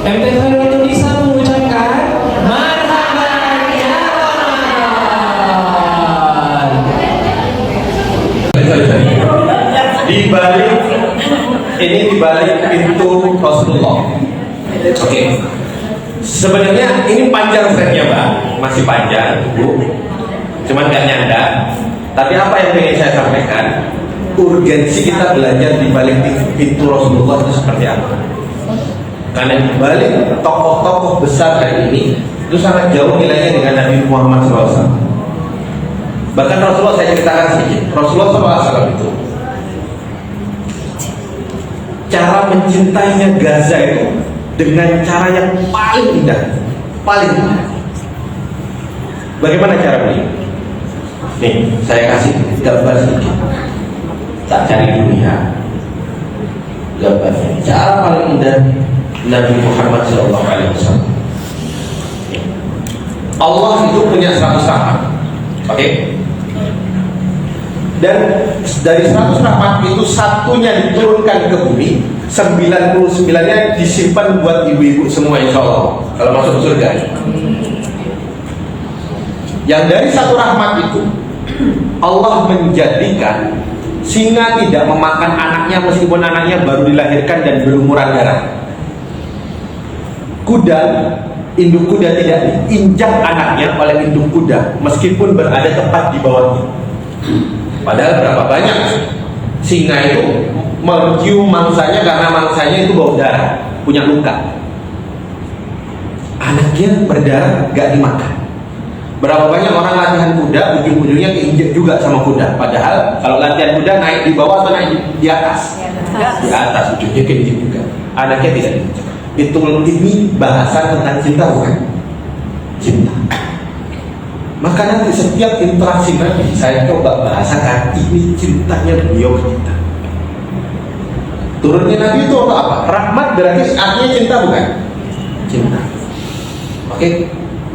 MT Khairul Indonesia mengucapkan marhaban ya Ramadan. Di balik pintu Rasulullah. Oke. Sebenarnya ini panjang threadnya, Mbak. Masih panjang, Bu. Cuman nggak nyanda. Tapi apa yang ingin saya sampaikan? Urgensi kita belajar di balik pintu Rasulullah itu seperti apa? Karena di balik tokoh-tokoh besar hari ini itu sangat jauh nilainya dengan Nabi Muhammad SAW. Bahkan Rasulullah, saya ceritakan sedikit. Rasulullah SAW itu cara mencintainya Gaza itu dengan cara yang paling indah, paling indah. Bagaimana cara beliau? Nih, saya kasih gambar sedikit. Tak cari dulu ya. Gambarnya. Cara paling indah Nabi Muhammad SAW. Allah itu punya 100 rahmat. Oke? Dan dari 100 rahmat itu satunya diturunkan ke bumi, 99-nya disimpan buat ibu-ibu semua, insya Allah kalau masuk surga. Yang dari satu rahmat itu Allah menjadikan singa tidak memakan anaknya meskipun anaknya baru dilahirkan dan berumuran darah. Kuda, induk kuda tidak diinjak anaknya oleh induk kuda meskipun berada tepat di bawahnya. Padahal berapa banyak singa itu mencium mangsanya karena mangsanya itu bau darah, punya luka. Anaknya berdarah gak dimakan. Berapa banyak orang latihan kuda, ujung-ujungnya keinjek juga sama kuda. Padahal kalau latihan kuda naik di bawah atau naik di atas? Di atas, ujungnya keinjek juga. Anaknya tidak diinjek. Itu ini bahasa tentang cinta, bukan? Cinta. Maka nanti setiap interaksi Nabi saya coba bahasakan ini cintanya beliau ke kita. Turunnya Nabi itu apa? Rahmat berarti artinya cinta, bukan? Cinta. Oke.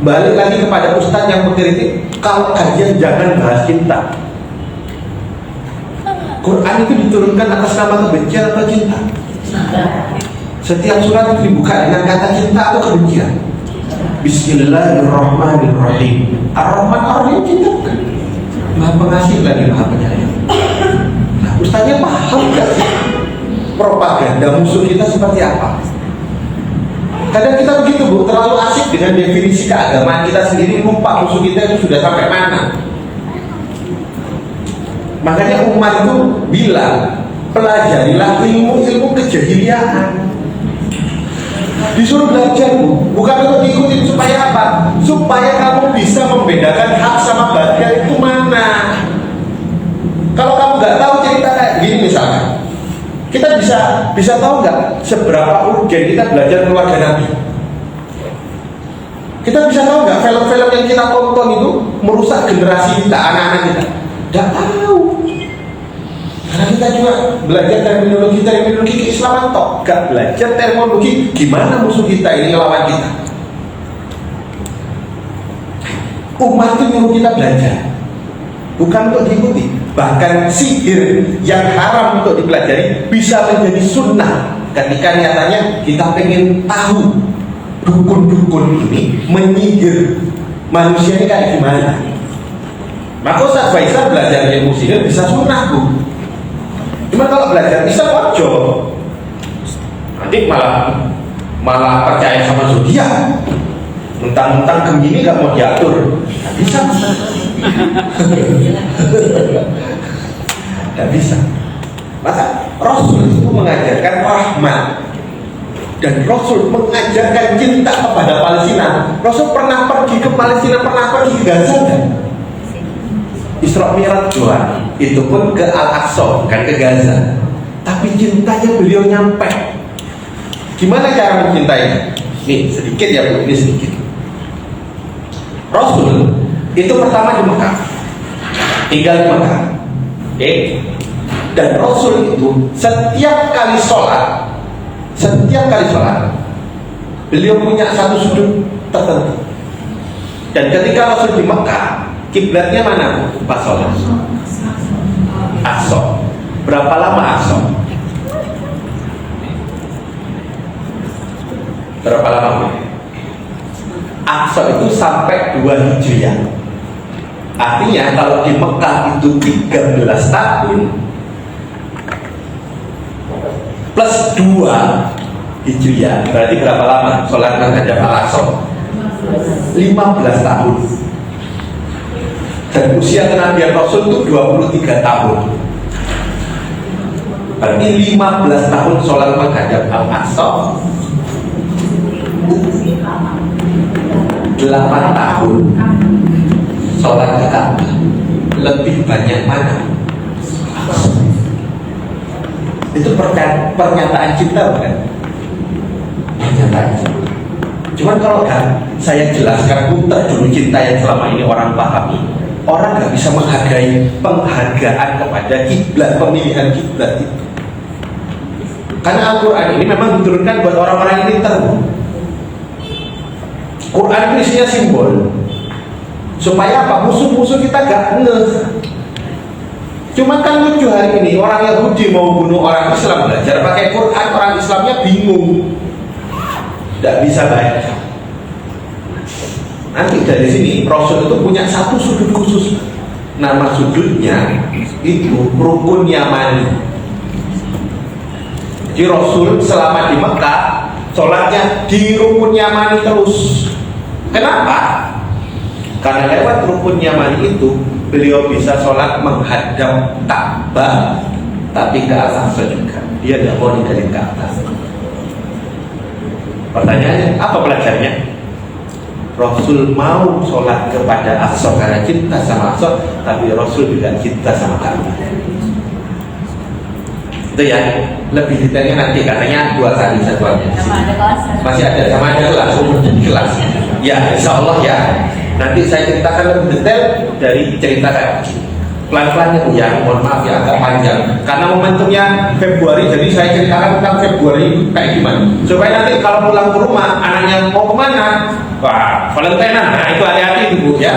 Balik lagi kepada ustadz yang mengkritik, kalau kajian jangan bahas cinta. Quran itu diturunkan atas nama kebencian atau cinta? Setiap surat itu dibuka dengan kata cinta atau kebencian. Bismillahirrahmanirrahim. Ar-Rahman Ar-Rahim cinta bukan? Maha pengasih lagi maha penyayang. Nah, ustaznya paham gak sih propaganda musuh kita seperti apa? Kadang kita begitu, Bu, terlalu asik dengan definisi keagamaan kita sendiri, lupa musuh kita itu sudah sampai mana. Makanya Umar itu bilang, pelajarilah ilmu kejahiliaan. Disuruh belajar, Bu, bukan untuk diikutin supaya apa? Supaya kamu bisa membedakan hak sama batil itu mana. Kalau kamu nggak tahu cerita kayak gini misalnya, kita bisa tahu nggak seberapa urgen kita belajar keluarga Nabi? Kita bisa tahu nggak film-film yang kita tonton itu merusak generasi kita, anak-anak kita? Nggak tahu. Karena kita juga belajar terminologi keislaman toh, gak belajar terminologi gimana musuh kita ini ngelawan kita. Umat itu nyuruh kita belajar, bukan untuk diikuti. Bahkan sihir yang haram untuk dipelajari bisa menjadi sunnah ketika nyatanya kita pengen tahu dukun-dukun ini menyihir manusia ini kayak gimana. Maka Ustaz Faisal belajar ilmu sihir bisa sunnah, Bu. Cuma kalau belajar bisa ojo, nanti malah percaya sama zodiak, mentang-mentang Gemini gak mau diatur, nggak bisa. Nggak bisa. Maka Rasul itu mengajarkan rahmat dan Rasul mengajarkan cinta kepada Palestina. Rasul pernah pergi ke Palestina, pernah pergi ke Gaza kan? Isra Mi'raj juga, itu pun ke Al-Aqsa, bukan ke Gaza. Tapi cintanya beliau nyampe. Gimana cara mencintainya? Nih sedikit ya Bu, ini sedikit. Rasul itu pertama di Mekah, tinggal di Mekah, oke? Dan Rasul itu setiap kali sholat, beliau punya satu sudut tertentu. Dan ketika Rasul di Mekah, kiblatnya mana pas sholat? Aqsa. Berapa lama Aqsa? Berapa lama Bu? Aqsa itu sampai 2 Hijriah. Artinya kalau di Mekah itu 13 tahun plus 2 Hijriah, berarti berapa lama sholat menghadap Al-Aqsa? 15 tahun. Dan usia kenabian Rasul itu 23 tahun. Berarti 15 tahun sholat menghadap Al-Aqsa, 8 tahun sholat ke Ka'bah. Lebih banyak mana? Itu pernyataan cinta bukan? Pernyataan cinta. Cuman kalau kan saya jelaskan muter dulu cinta yang selama ini orang pahami, orang nggak bisa menghargai penghargaan kepada kiblat, pemilihan kiblat itu. Karena Al-Quran ini memang diturunkan buat orang-orang yang pintar. Quran itu isinya simbol supaya apa? Musuh-musuh kita gak ngeh. Cuma kan lucu hari ini orang Yahudi mau bunuh orang Islam, belajar pakai Quran, orang Islamnya bingung, tidak bisa baca. Nanti dari sini Rasul itu punya satu sudut khusus, nama sudutnya itu rukun Yamani. Jadi Rasul selama di Mekah sholatnya di rukun Yamani terus. Kenapa? Karena lewat rukun Yamani itu beliau bisa sholat menghadap Ka'bah, tapi ke Al-Aqsa juga. Dia tidak mau ninggalin Ka'bah. Pertanyaannya, apa pelajarannya? Rasul mau sholat kepada Aqsa karena cinta sama Aqsa, tapi Rasul juga cinta sama Ka'bah. Itu ya, lebih detailnya nanti katanya 2 kali satuannya. Sama ada kelas. Masih ada, sama ada kelas. Ya, insya Allah ya. Nanti saya ceritakan lebih detail dari cerita saya. Pelan-pelan ya, mohon maaf ya agak panjang. Karena momentumnya Februari, jadi saya ceritakan tentang Februari kayak gimana. Supaya nanti kalau pulang ke rumah, anaknya mau kemana? Wah, Valentinean. Nah itu hati-hati Bu ya.